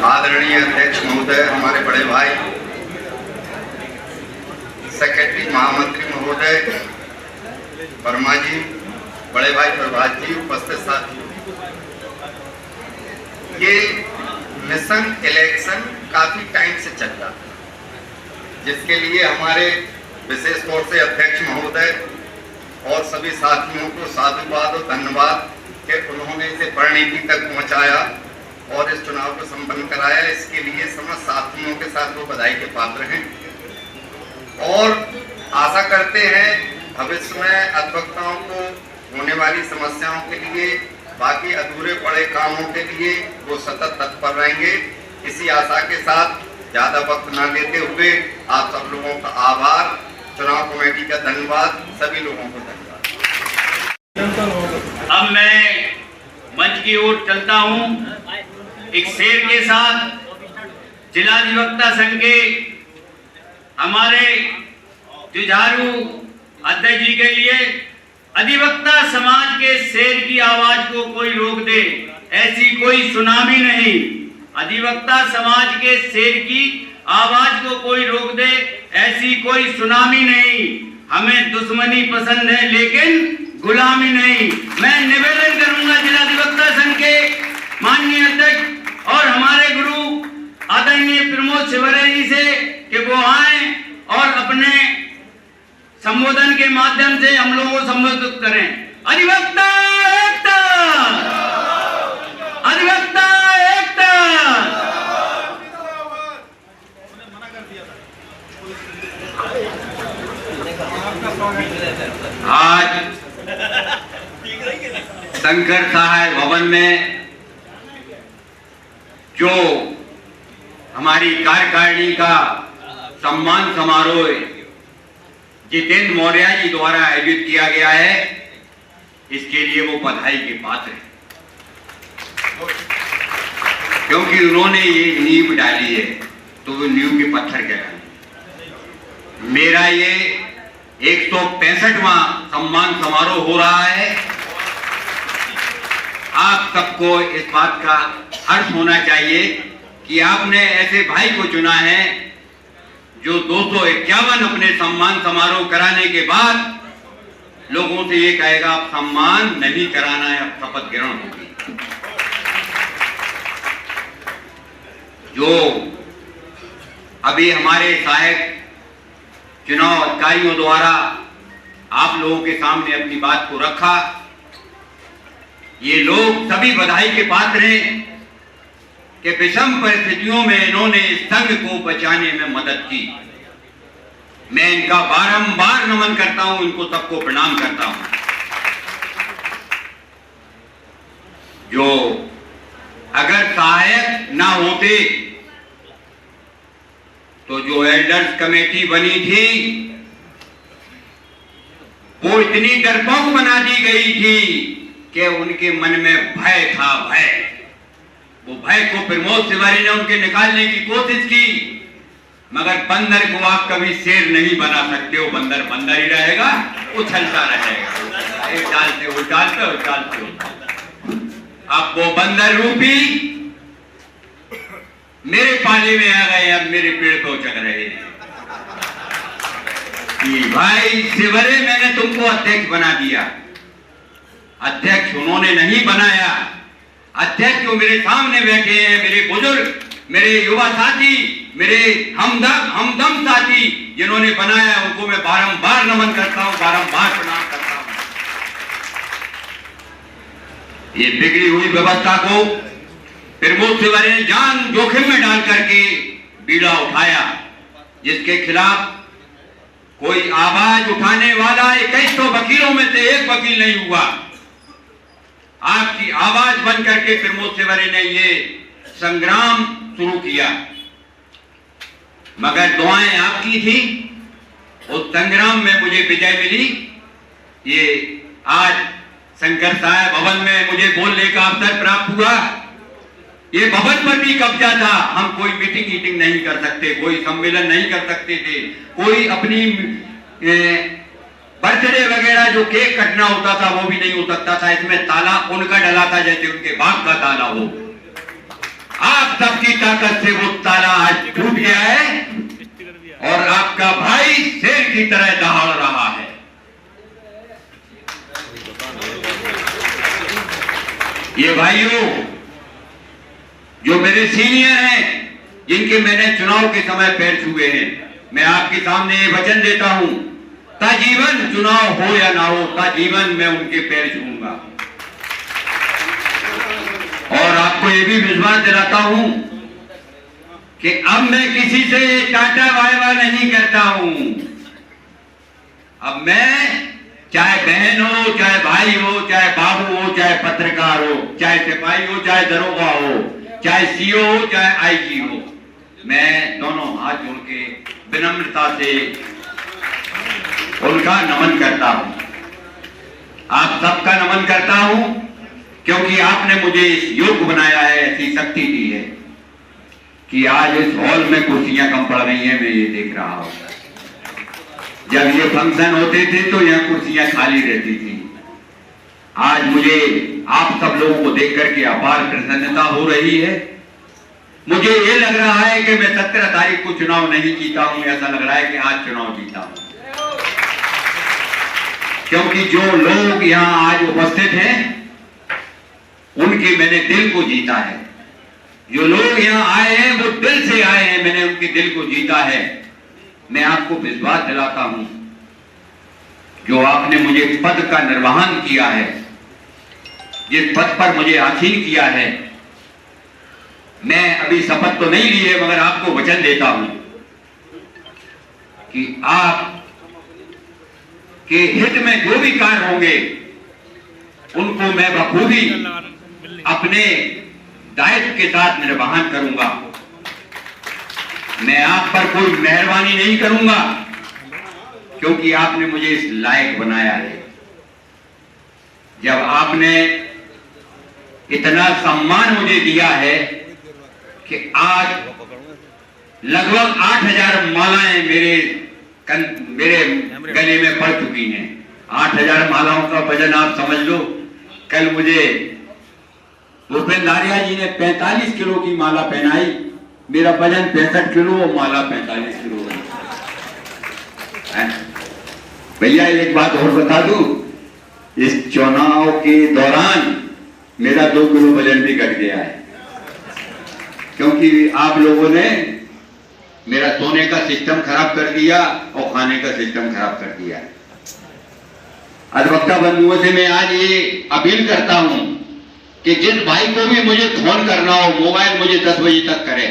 आदरणीय अध्यक्ष महोदय, हमारे बड़े भाई सेक्रेटरी महामंत्री महोदय वर्मा जी, बड़े भाई प्रभात जी, उपस्थित साथियों, ये मिशन इलेक्शन काफी टाइम से चल रहा था, जिसके लिए हमारे विशेष तौर से अध्यक्ष महोदय और सभी साथियों को साधुवाद और धन्यवाद कि उन्होंने इसे परिणति तक पहुंचाया और इस चुनाव को संपन्न कराया। इसके लिए समस्त साथियों के साथ वो बधाई के पात्र हैं और आशा करते हैं भविष्य में अधिवक्ताओं को होने वाली समस्याओं के लिए, बाकी अधूरे पड़े कामों के लिए वो सतत तत्पर रहेंगे। इसी आशा के साथ ज्यादा वक्त न लेते हुए आप सब लोगों का आभार, चुनाव कमेटी का धन्यवाद, सभी लोगों को धन्यवाद। अब मैं मंच की ओर चलता हूं एक शेर के साथ। जिला अधिवक्ता संघ के हमारे जुझारू अध्यक्ष जी के लिए, अधिवक्ता समाज के शेर की आवाज को कोई रोक दे, ऐसी कोई सुनामी नहीं। अधिवक्ता समाज के शेर की आवाज को कोई रोक दे, ऐसी कोई सुनामी नहीं। हमें दुश्मनी पसंद है लेकिन गुलामी नहीं। मैं निवेदन करूंगा जिला अधिवक्ता संघ के माननीय अध्यक्ष और हमारे गुरु आदरणीय प्रमोद शिवरे जी से कि वो आए और अपने संबोधन के माध्यम से हम लोगों को संबोधित करें। अधिवक्ता एकता, अधिवक्ता एकता। आज शंकर साहब भवन में जो हमारी कार्यकारिणी का सम्मान समारोह जितेंद्र मौर्य जी द्वारा आयोजित किया गया है, इसके लिए वो बधाई के पात्र हैं, क्योंकि उन्होंने ये नींव डाली है तो वो नींव के पत्थर कहलाए। मेरा ये 165वां सम्मान समारोह हो रहा है। आप सबको इस बात का हर्ष होना चाहिए कि आपने ऐसे भाई को चुना है जो 251 अपने सम्मान समारोह कराने के बाद लोगों से ये कहेगा आप सम्मान नहीं कराना है, अब शपथ ग्रहण होगी। जो अभी हमारे सहायक चुनाव अधिकारियों द्वारा आप लोगों के सामने अपनी बात को रखा, ये लोग सभी बधाई के पात्र हैं कि विषम परिस्थितियों में इन्होंने संघ को बचाने में मदद की। मैं इनका बारंबार नमन करता हूं, इनको सबको प्रणाम करता हूं। जो अगर सहायक ना होते तो जो एल्डर्स कमेटी बनी थी वो इतनी डरपोक बना दी गई थी कि उनके मन में भय था, भय। वो भय को प्रमोद तिवारी ने उनके निकालने की कोशिश की, मगर बंदर को आप कभी शेर नहीं बना सकते हो। बंदर बंदर ही रहेगा, उछलता रहेगा, एक डाल से उछालते उछालते। अब वो बंदर रूपी मेरे पाले में आ गए, अब मेरे पेड़ पे उचक रहे हैं कि भाई शिवरे मैंने तुमको अध्यक्ष बना दिया। अध्यक्ष उन्होंने नहीं बनाया, अध्यक्ष जो मेरे सामने बैठे हैं, मेरे बुजुर्ग, मेरे युवा साथी, मेरे हमदम साथी जिन्होंने बनाया, उनको मैं बारंबार नमन करता हूं, बारंबार प्रणाम करता हूं। ये बिगड़ी हुई व्यवस्था को प्रमोद तिवारी ने जान जोखिम में डाल करके बीड़ा उठाया, जिसके खिलाफ कोई आवाज उठाने वाला 2100 वकीलों में से एक वकील नहीं हुआ। आपकी आवाज बन करके प्रमोद तिवारी ने ये संग्राम शुरू किया, मगर दुआएं आपकी थी। उस संग्राम में मुझे विजय मिली। ये आज शंकर साहब भवन में मुझे बोलने का अवसर प्राप्त हुआ। ये भवन पर भी कब्जा था, हम कोई मीटिंग नहीं कर सकते, कोई सम्मेलन नहीं कर सकते थे, कोई अपनी बर्थडे वगैरह जो केक कटना होता था वो भी नहीं हो सकता था। इसमें ताला उनका डला था जैसे उनके बाप का ताला हो। आप सबकी ताकत से वो ताला आज टूट गया है और आपका भाई शेर की तरह दहाड़ रहा है। ये भाइयों जो मेरे सीनियर हैं, जिनके मैंने चुनाव के समय पैर छुए हैं, मैं आपके सामने ये वचन देता हूं, ताजीवन चुनाव हो या ना हो, ताजीवन मैं उनके पैर छूऊंगा। और आपको ये भी विश्वास दिलाता हूं कि अब मैं किसी से टाटा वायवा नहीं करता हूं। अब मैं चाहे बहन हो, चाहे भाई हो, चाहे बाबू हो, चाहे पत्रकार हो, चाहे सिपाही हो, चाहे दरोगा हो, चाहे सीओ हो, चाहे आईजी हो, मैं दोनों हाथ जोड़ के विनम्रता से उनका नमन करता हूं। आप सबका नमन करता हूं क्योंकि आपने मुझे इस योग्य बनाया है, ऐसी शक्ति दी है कि आज इस हॉल में कुर्सियां कम पड़ रही हैं। मैं ये देख रहा हूं, जब ये फंक्शन होते थे तो यह कुर्सियां खाली रहती थी। आज मुझे आप सब लोगों को देख करके अपार प्रसन्नता हो रही है। मुझे ये लग रहा है कि मैं 17 तारीख को चुनाव नहीं जीता हूं, ऐसा लग रहा है कि आज चुनाव जीता हूं, क्योंकि जो लोग यहां आज उपस्थित हैं उनके मैंने दिल को जीता है। जो लोग यहां आए हैं वो दिल से आए हैं, मैंने उनके दिल को जीता है। मैं आपको विश्वास दिलाता हूं, जो आपने मुझे पद का निर्वहन किया है, जिस पद पर मुझे आसीन किया है, मैं अभी शपथ तो नहीं ली है, मगर आपको वचन देता हूं कि आप के हित में जो भी कार्य होंगे उनको मैं बखूबी अपने दायित्व के साथ निर्वहन करूंगा। मैं आप पर कोई मेहरबानी नहीं करूंगा क्योंकि आपने मुझे इस लायक बनाया है। जब आपने इतना सम्मान मुझे दिया है कि आज लगभग 8000 मालाएं मेरे गले में पड़ चुकी हैं। 8000 मालाओं का वजन आप समझ लो। कल मुझे भूपेंद्र आर्या जी ने 45 किलो की माला पहनाई, मेरा वजन 65 किलो और माला 45 किलो है। भैया एक बात और बता दूं, इस चुनाव के दौरान मेरा 2 किलो वजन भी घट गया है, क्योंकि आप लोगों ने मेरा सोने का सिस्टम खराब कर दिया और खाने का सिस्टम खराब कर दिया। अधिवक्ता बंधुओं से मैं आज ये अपील करता हूं कि जिस भाई को भी मुझे फोन करना हो, मोबाइल मुझे 10 बजे तक करे।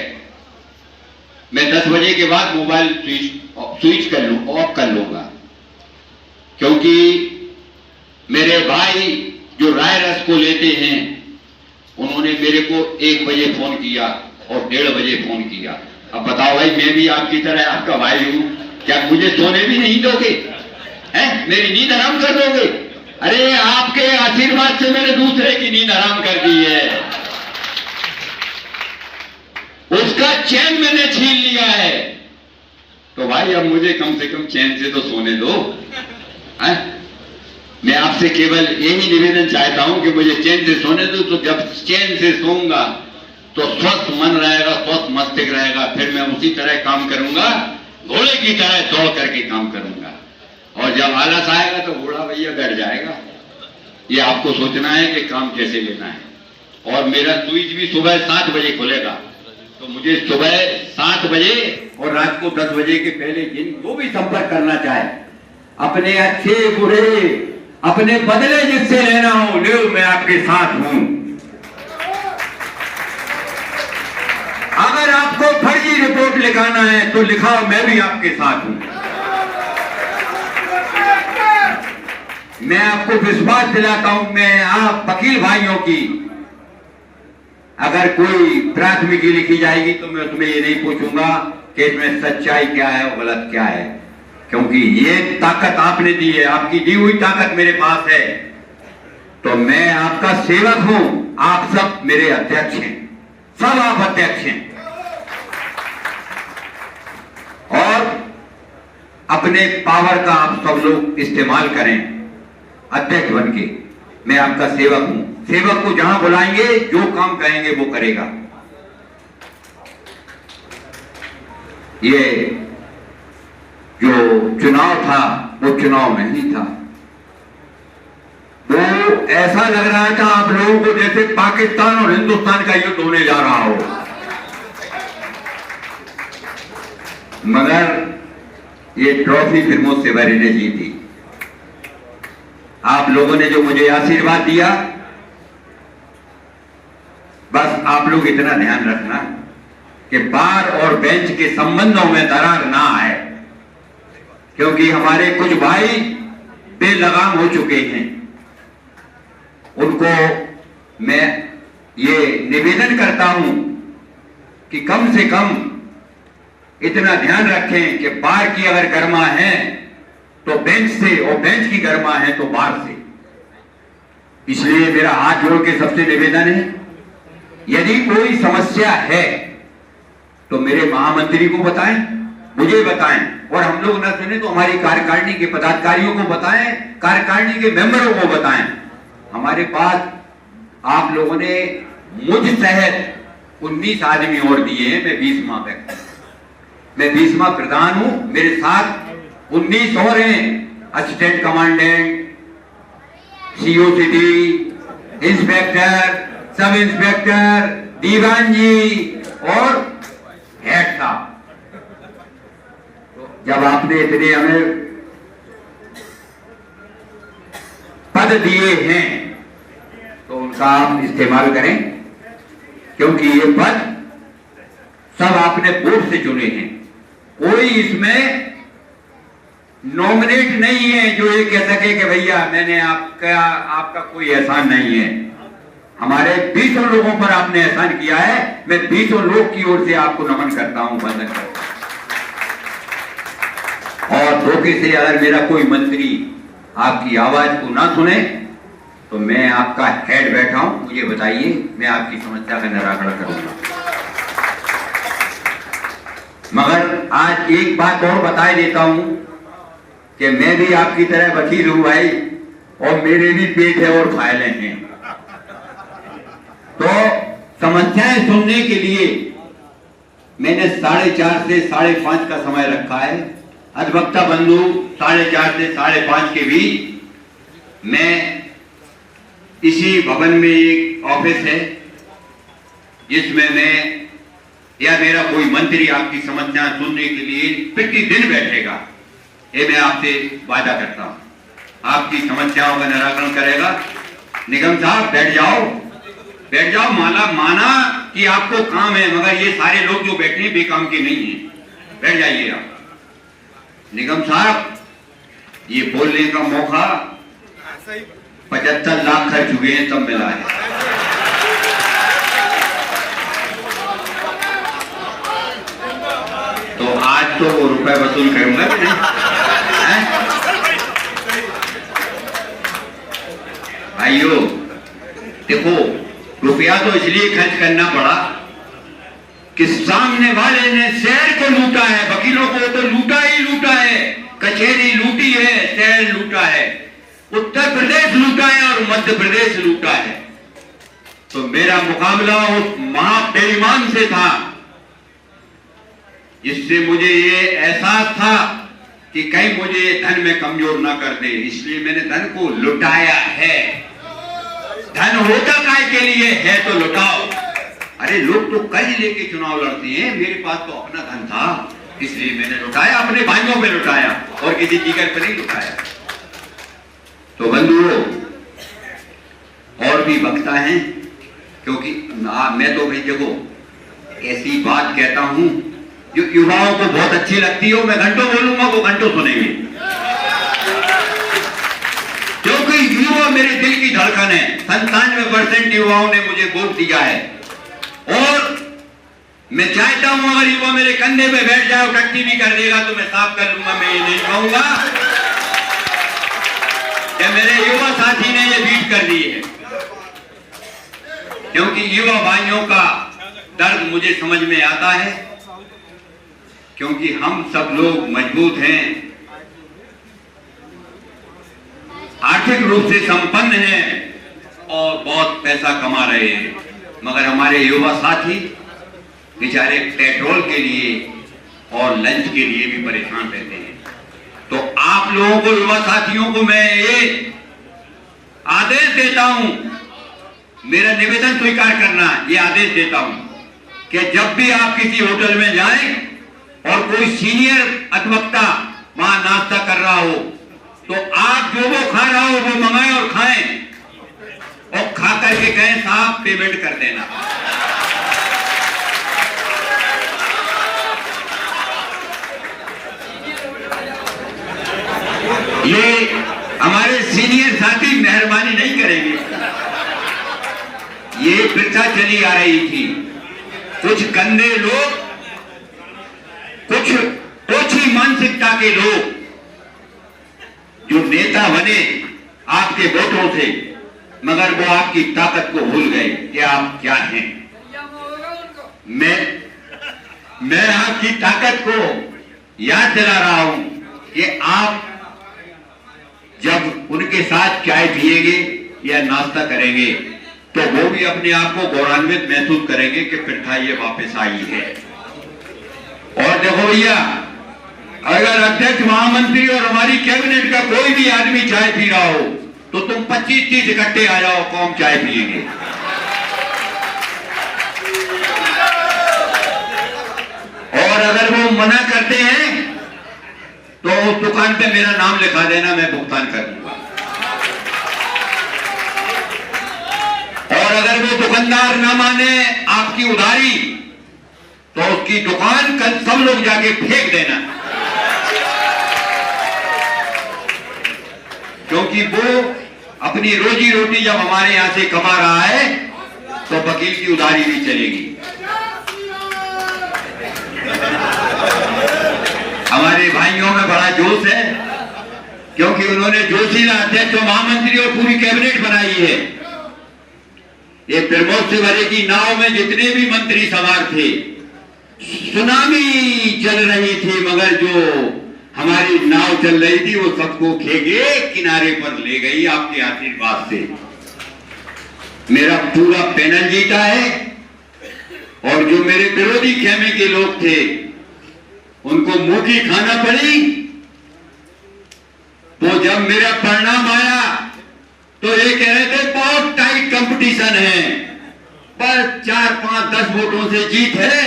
मैं 10 बजे के बाद मोबाइल स्विच कर लूं, ऑफ कर लूंगा, क्योंकि मेरे भाई जो राय रस को लेते हैं उन्होंने मेरे को 1 बजे फोन किया और 1:30 बजे फोन किया। अब बताओ भाई, मैं भी आपकी तरह आपका भाई हूं, क्या मुझे सोने भी नहीं दोगे? हैं, मेरी नींद हराम कर दोगे? अरे आपके आशीर्वाद से मैंने दूसरे की नींद हराम कर दी है, उसका चैन मैंने छीन लिया है। तो भाई अब मुझे कम से कम चैन से तो सोने दो। है? मैं आपसे केवल यही निवेदन चाहता हूं कि मुझे चैन से सोने दो। तो जब चैन से सोऊंगा तो स्वस्थ मन रहेगा, स्वस्थ मस्तिष्क रहेगा, फिर मैं उसी तरह काम करूंगा, घोड़े की तरह दौड़ करके काम करूंगा। और जब आलस आएगा तो घोड़ा भैया बैठ जाएगा। ये आपको सोचना है कि काम कैसे लेना है। और मेरा स्विच भी सुबह 7 बजे खुलेगा, तो मुझे सुबह 7 बजे और रात को 10 बजे के पहले जिनको भी संपर्क करना चाहे, अपने अच्छे बुरे, अपने बदले जिससे लेना हो ले, मैं आपके साथ हूं। अगर आपको फर्जी रिपोर्ट लिखाना है तो लिखाओ, मैं भी आपके साथ हूं। मैं आपको विश्वास दिलाता हूं, मैं आप वकील भाइयों की अगर कोई प्राथमिकी लिखी जाएगी तो मैं उसमें ये नहीं पूछूंगा कि इसमें सच्चाई क्या है और गलत क्या है, क्योंकि ये ताकत आपने दी है, आपकी दी हुई ताकत मेरे पास है। तो मैं आपका सेवक हूं, आप सब मेरे अध्यक्ष हैं, सब आप अध्यक्ष हैं। और अपने पावर का आप सब लोग इस्तेमाल करें अध्यक्ष बन के। मैं आपका सेवक हूं, सेवक को जहां बुलाएंगे जो काम कहेंगे वो करेगा। ये जो चुनाव था वो चुनाव नहीं था, वो ऐसा लग रहा था आप लोगों को जैसे पाकिस्तान और हिंदुस्तान का युद्ध होने जा रहा हो। मगर ये ट्रॉफी फिर मुझसे मैंने ने जीती। आप लोगों ने जो मुझे आशीर्वाद दिया, बस आप लोग इतना ध्यान रखना कि बार और बेंच के संबंधों में दरार ना आए, क्योंकि हमारे कुछ भाई बेलगाम हो चुके हैं। उनको मैं ये निवेदन करता हूं कि कम से कम इतना ध्यान रखें कि बार की अगर गर्मा है तो बेंच से, और बेंच की गर्मा है तो बार से। इसलिए मेरा हाथ जोड़ के सबसे निवेदन है, यदि कोई समस्या है तो मेरे महामंत्री को बताएं, मुझे बताएं, और हम लोग न सुने तो हमारी कार्यकारिणी के पदाधिकारियों को बताएं, कार्यकारिणी के मेंबरों को बताएं। हमारे पास आप लोगों ने मुझ सहित 19 आदमी और दिए हैं। मैं 20वां व्यक्ति, मैं 20वां प्रधान हूं। मेरे साथ 19 और हैं, assistant commandant, CO city, inspector, sub inspector, दीवान जी और हेड साहब। जब आपने इतने हमें पद दिए हैं तो उनका आप इस्तेमाल करें, क्योंकि ये पद सब आपने वोट से चुने हैं। कोई इसमें नॉमिनेट नहीं है जो ये कह सके कि भैया मैंने आपका कोई एहसान नहीं है। हमारे 20 लोगों पर आपने एहसान किया है। मैं 20 लोग की ओर से आपको नमन करता हूं, वंदन करता हूं। और धोखे से अगर मेरा कोई मंत्री आपकी आवाज को ना सुने तो मैं आपका हेड बैठा हूं, मुझे बताइए, मैं आपकी समस्या का निराकरण करूंगा। मगर आज एक बात और बता देता हूं कि मैं भी आपकी तरह वकील हूं भाई, और मेरे भी पेट है और फाइलें हैं। तो समस्याएं सुनने के लिए मैंने 4:30 से 5:30 का समय रखा है। अधिवक्ता बंधु 4:30 से 5:30 के बीच मैं इसी भवन में एक ऑफिस है जिसमें मैं या मेरा कोई मंत्री आपकी समस्या सुनने के लिए प्रतिदिन बैठेगा। ये मैं आपसे वादा करता हूं, आपकी समस्याओं का निराकरण करेगा। निगम साहब बैठ जाओ, बैठ जाओ। माना कि आपको काम है, मगर ये सारे लोग जो बैठे हैं बेकाम के नहीं हैं। बैठ जाइए आप। निगम साहब, ये बोलने का मौका 75 लाख खर्च हुए हैं तब मिला है। तो आज तो वो रुपए वसूल करूंगा कि नहीं? भाइयों देखो, रुपया तो इसलिए खर्च करना पड़ा कि सामने वाले ने शहर को लूटा है। वकीलों को तो लूटा ही लूटा है, कचहरी लूटी है, शहर लूटा है, उत्तर प्रदेश लूटा है और मध्य प्रदेश लूटा है। तो मेरा मुकाबला उस महाबेईमान से था जिससे मुझे ये एहसास था कि कहीं मुझे धन में कमजोर ना कर दे, इसलिए मैंने धन को लुटाया है। धन होता काय के लिए है तो लुटाओ। अरे लोग तो कर्ज लेके चुनाव लड़ते हैं, मेरे पास तो अपना धन था, इसलिए मैंने लुटाया, अपने भाइयों पे लुटाया और किसी जिगर पे नहीं लुटाया। तो बंधुओं, और भी वक्ता हैं, क्योंकि मैं तो भाई देखो ऐसी बात कहता हूं जो युवाओं को बहुत अच्छी लगती हो। मैं घंटों बोलूंगा, वो घंटों सुनेंगे, क्योंकि युवा मेरे दिल की धड़कन है। 97% युवाओं ने मुझे वोट दिया है और मैं चाहता हूं अगर युवा मेरे कंधे पे बैठ जाए और टट्टी भी कर देगा तो मैं साफ कर लूंगा। मैं ये नहीं कहूंगा कि मेरे युवा साथी ने ये बीट कर दी है, क्योंकि युवा भाइयों का दर्द मुझे समझ में आता है, क्योंकि हम सब लोग मजबूत हैं, आर्थिक रूप से संपन्न हैं और बहुत पैसा कमा रहे हैं, मगर हमारे युवा साथी बेचारे पेट्रोल के लिए और लंच के लिए भी परेशान रहते हैं। तो आप लोगों को, युवा साथियों को मैं ये आदेश देता हूं, मेरा निवेदन स्वीकार करना, ये आदेश देता हूं कि जब भी आप किसी होटल में जाएं और कोई सीनियर अधिवक्ता वहां नाश्ता कर रहा हो तो आप जो वो खा रहा हो वो मंगाएं और खाएं, और खा करके कहें साहब पेमेंट कर देना। ये हमारे सीनियर साथी मेहरबानी नहीं करेंगे। ये प्रथा चली आ रही थी। कुछ गंदे लोग, कुछ ओछी मानसिकता के लोग जो नेता बने आपके वोटों से, मगर वो आपकी ताकत को भूल गए कि आप क्या हैं। मैं आपकी ताकत को याद दिला रहा हूं कि आप जब उनके साथ चाय पिएंगे या नाश्ता करेंगे तो वो भी अपने आप को गौरवान्वित महसूस करेंगे कि प्रथा ये वापस आई है। और देखो भैया, अगर अध्यक्ष, महामंत्री और हमारी कैबिनेट का कोई भी आदमी चाय पी रहा हो तो तुम 25-30 इकट्ठे आ जाओ, कौन चाय पिएंगे। और अगर वो मना करते हैं तो उस दुकान पे मेरा नाम लिखा देना, मैं भुगतान कर दूंगा। और अगर वो दुकानदार ना माने आपकी उधारी तो उसकी दुकान कल सब लोग जाके फेंक देना, क्योंकि वो अपनी रोजी रोटी जब हमारे यहां से कमा रहा है तो वकील की उधारी भी चलेगी। हमारे भाइयों में बड़ा जोश है क्योंकि उन्होंने जोशीला अध्यक्ष और महामंत्री और पूरी कैबिनेट बनाई है। ये प्रमोद से भरे की नाव में जितने भी मंत्री सवार थे, सुनामी चल रही थी, मगर जो हमारी नाव चल रही थी वो सबको खेके किनारे पर ले गई आपके आशीर्वाद से। मेरा पूरा पैनल जीता है और जो मेरे विरोधी खेमे के लोग थे उनको मुंह की खाना पड़ी। तो जब मेरा परिणाम आया तो ये कह रहे थे बहुत टाइट कंपटीशन है, पर 4, 5, 10 वोटों से जीत है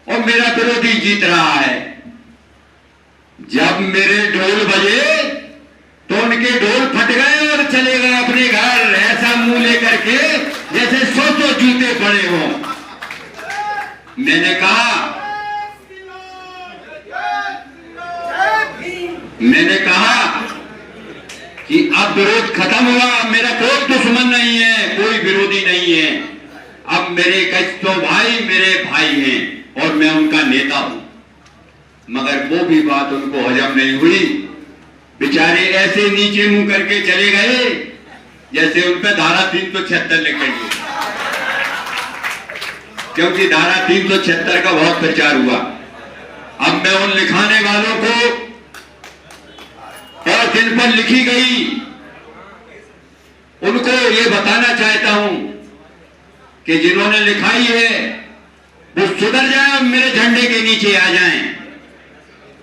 और मेरा विरोधी जीत रहा है। जब मेरे ढोल बजे तो उनके ढोल फट गए और चले गए अपने घर, ऐसा मुंह लेकर के जैसे 100 जूते पड़े हों। मैंने कहा कि अब विरोध खत्म हुआ, मेरा कोई दुश्मन नहीं है, कोई विरोधी नहीं है। अब मेरे कई भाई मेरे भाई हैं और मैं उनका नेता हूं। मगर वो भी बात उनको हजम नहीं हुई, बेचारे ऐसे नीचे मुंह करके चले गए जैसे उन पे धारा 376 लिख गई, क्योंकि धारा 376 का बहुत प्रचार हुआ। अब मैं उन लिखाने वालों को और जिन पर लिखी गई उनको ये बताना चाहता हूं कि जिन्होंने लिखाई है वो सुधर जाए और मेरे झंडे के नीचे आ जाएं,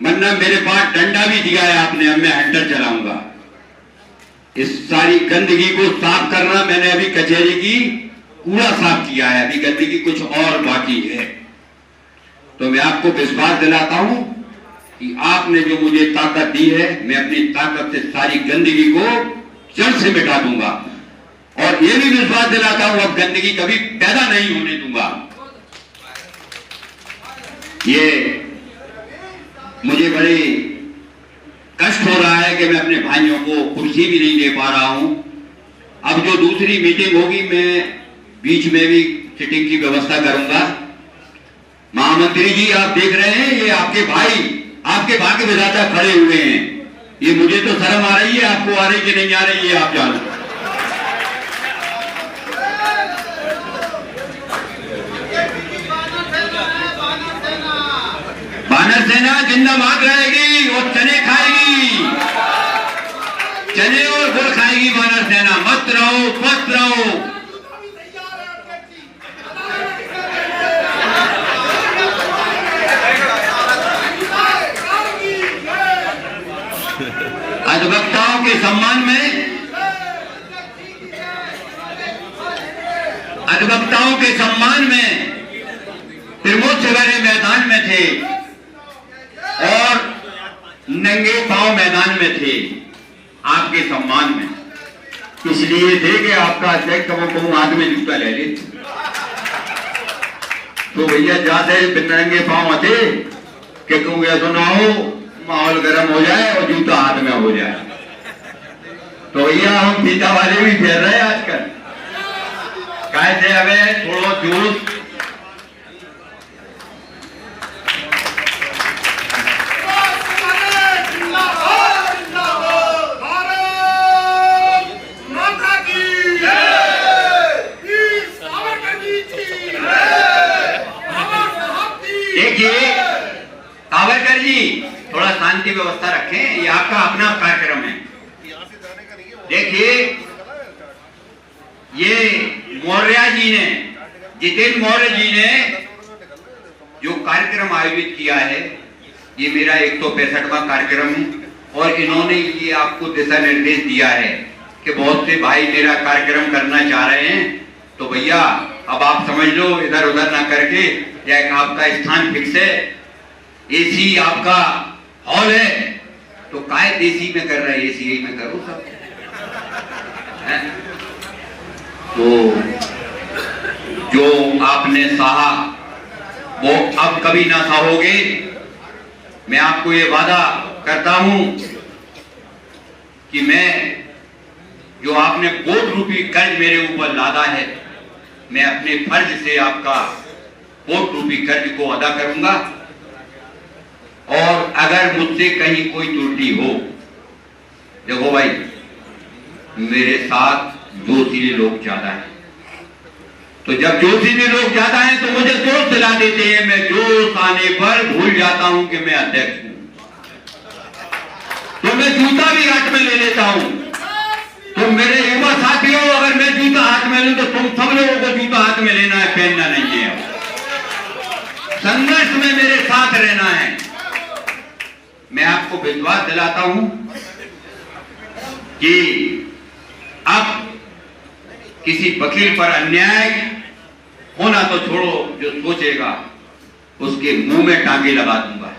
वरना मेरे पास डंडा भी दिया है आपने, अब मैं हंटर चलाऊंगा। इस सारी गंदगी को साफ करना, मैंने अभी कचहरी की कूड़ा साफ किया है, अभी गंदगी कुछ और बाकी है। तो मैं आपको विश्वास दिलाता हूं कि आपने जो मुझे ताकत दी है, मैं अपनी ताकत से सारी गंदगी को जड़ से मिटा दूंगा और ये भी विश्वास दिलाता हूं अब गंदगी कभी पैदा नहीं होने दूंगा। ये मुझे बड़े कष्ट हो रहा है कि मैं अपने भाइयों को कुर्सी भी नहीं दे पा रहा हूं। अब जो दूसरी मीटिंग होगी मैं बीच में भी सिटिंग की व्यवस्था करूंगा। महामंत्री जी, आप देख रहे हैं ये आपके भाई, आपके भाग्य विधाता खड़े हुए हैं। ये मुझे तो शर्म आ रही है, आपको आ रही कि नहीं आ रही है आप जानो। बानर सेना जिंदाबाद रहेगी और चने खाएगी, चने और गुड़ खाएगी बानर सेना। मत रहो, मत रहो। के सम्मान में, अधिवक्ताओं के सम्मान में त्रिमूर्ति से भरे मैदान में थे और नंगे पांव मैदान में थे आपके सम्मान में। इसलिए थे कि आपका अध्यक्ष को हाथ में जूता ले ले, तो भैया जाते बिन नंगे पांव थे कि तुम ये सुनाओ माहौल गर्म हो जाए और जूता हाथ में हो जाए। तो भैया हम फीता वाले भी फेर रहे हैं आजकल, कहते हमें थोड़ा जूस सावरकर जी, थोड़ा शांति व्यवस्था रखें, ये आपका अपना कार्यक्रम है। देखिए, ये मौर्य जी ने, जितेंद्र मौर्य जी ने जो कार्यक्रम आयोजित किया है, ये मेरा 165वां कार्यक्रम है और इन्होंने ये आपको दिशा निर्देश दिया है कि बहुत से भाई मेरा कार्यक्रम करना चाह रहे हैं, तो भैया अब आप समझ लो, इधर उधर ना करके, या आपका स्थान फिक्स है, एसी आपका हॉल है, तो काय देसी में कर रहा है, एसी में करो सब है? तो जो आपने सहा वो अब कभी ना सहोगे। मैं आपको ये वादा करता हूं कि मैं जो आपने वोट रूपी कर्ज मेरे ऊपर लादा है, मैं अपने फर्ज से आपका वोट रूपी कर्ज को अदा करूंगा। और अगर मुझसे कहीं कोई त्रुटि हो, देखो भाई मेरे साथ जोशीले लोग ज्यादा हैं, तो जब जोशीले लोग ज्यादा हैं तो मुझे जोश दिला देते हैं, मैं जोश आने पर भूल जाता हूं कि मैं अध्यक्ष हूं, तो मैं जूता भी हाथ में ले लेता हूं। तो मेरे युवा साथियों, अगर मैं जूता हाथ में लूं तो तुम सब लोगों को जूता हाथ में लेना है, पहनना नहीं है। संघर्ष में मेरे साथ रहना है। मैं आपको विश्वास दिलाता हूं कि अब किसी वकील पर अन्याय होना तो छोड़ो, जो सोचेगा उसके मुंह में टांगे लगा दूंगा,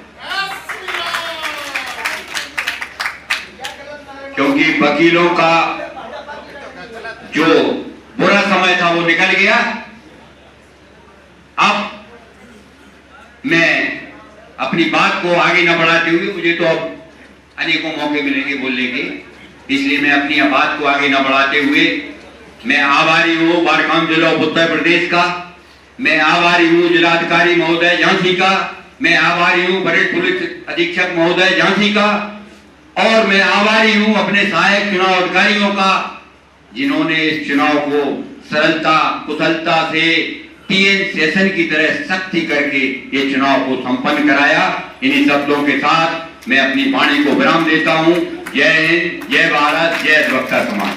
क्योंकि वकीलों का जो बुरा समय था वो निकल गया। अब मैं अपनी बात को आगे न बढ़ाते हुए, मुझे तो अब अनेकों मौके मिलेंगे बोलने के, इसलिए मैं अपनी बात को आगे न बढ़ाते हुए मैं आभारी हूँ बारकाम जिला उत्तर प्रदेश का, मैं आभारी हूँ जिलाधिकारी महोदय झांसी का, मैं आभारी हूँ वरिष्ठ पुलिस अधीक्षक महोदय झांसी का, और मैं आभारी हूँ अपने सहायक चुनाव अधिकारियों का, जिन्होंने इस चुनाव को सरलता कुशलता से टीएन सेशन की तरह सख्ती करके ये चुनाव को संपन्न कराया। इन्हीं शब्दों के साथ मैं अपनी वाणी को विराम देता हूँ। जय हिंद, जय भारत, जय अधिवक्ता समाज।